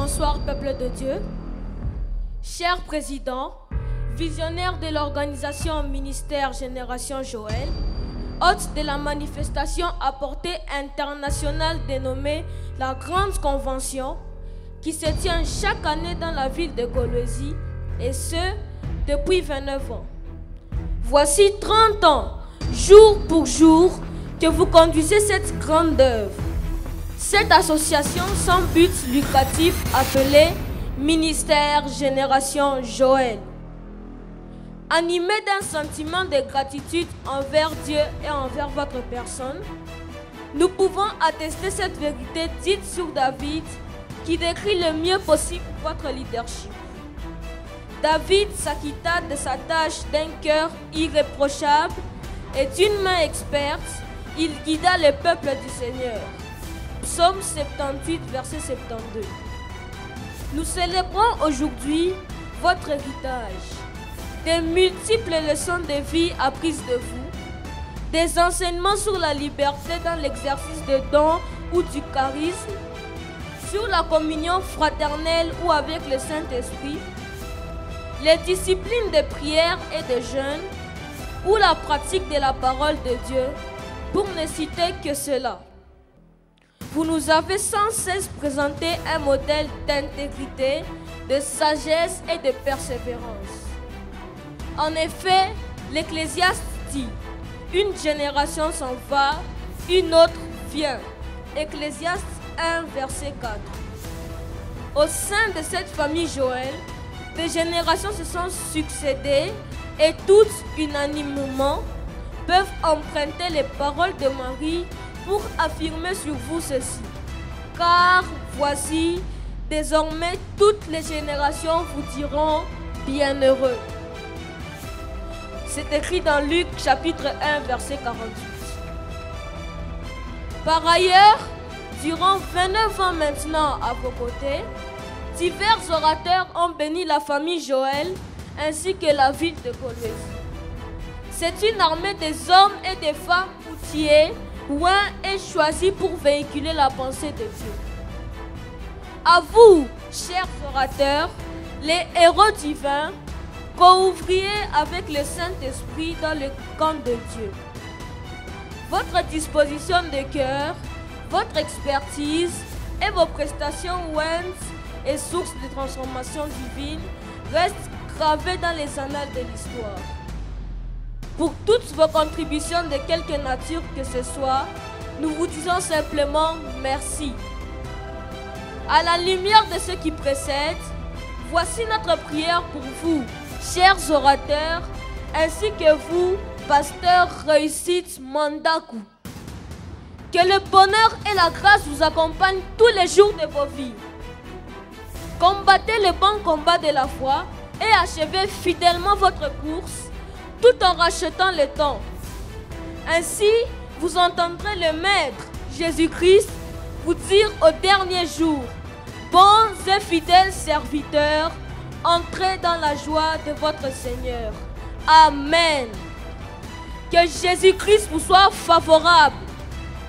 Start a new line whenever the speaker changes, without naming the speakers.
Bonsoir peuple de Dieu, cher président, visionnaire de l'organisation Ministère Génération Joël, hôte de la manifestation à portée internationale dénommée la Grande Convention, qui se tient chaque année dans la ville de Kolwezi, et ce, depuis 29 ans. Voici 30 ans, jour pour jour, que vous conduisez cette grande œuvre. Cette association sans but lucratif appelée Ministère Génération Joël. Animé d'un sentiment de gratitude envers Dieu et envers votre personne, nous pouvons attester cette vérité dite sur David qui décrit le mieux possible votre leadership. David s'acquitta de sa tâche d'un cœur irréprochable et d'une main experte, il guida le peuple du Seigneur. Psaume 78, verset 72. Nous célébrons aujourd'hui votre héritage, des multiples leçons de vie apprises de vous, des enseignements sur la liberté dans l'exercice de dons ou du charisme, sur la communion fraternelle ou avec le Saint-Esprit, les disciplines de prière et de jeûne, ou la pratique de la parole de Dieu, pour ne citer que cela. Vous nous avez sans cesse présenté un modèle d'intégrité, de sagesse et de persévérance. En effet, l'Ecclésiaste dit « Une génération s'en va, une autre vient ». Ecclésiaste 1, verset 4. Au sein de cette famille Joël, des générations se sont succédées et toutes unanimement peuvent emprunter les paroles de Marie pour affirmer sur vous ceci. Car voici, désormais toutes les générations vous diront bienheureux. C'est écrit dans Luc chapitre 1 verset 48. Par ailleurs, durant 29 ans maintenant à vos côtés, divers orateurs ont béni la famille Joël ainsi que la ville de Kolwezi. C'est une armée des hommes et des femmes outillés, oints et choisis pour véhiculer la pensée de Dieu. À vous, chers orateurs, les héros divins, co-ouvriers avec le Saint-Esprit dans le camp de Dieu. Votre disposition de cœur, votre expertise et vos prestations ointes et sources de transformation divine restent gravées dans les annales de l'histoire. Pour toutes vos contributions de quelque nature que ce soit, nous vous disons simplement merci. À la lumière de ce qui précède, voici notre prière pour vous, chers orateurs, ainsi que vous, pasteur Réussite Mandaku. Que le bonheur et la grâce vous accompagnent tous les jours de vos vies. Combattez le bon combat de la foi et achevez fidèlement votre course, tout en rachetant le temps. Ainsi, vous entendrez le Maître, Jésus-Christ, vous dire au dernier jour, bons et fidèles serviteurs, entrez dans la joie de votre Seigneur. Amen. Que Jésus-Christ vous soit favorable.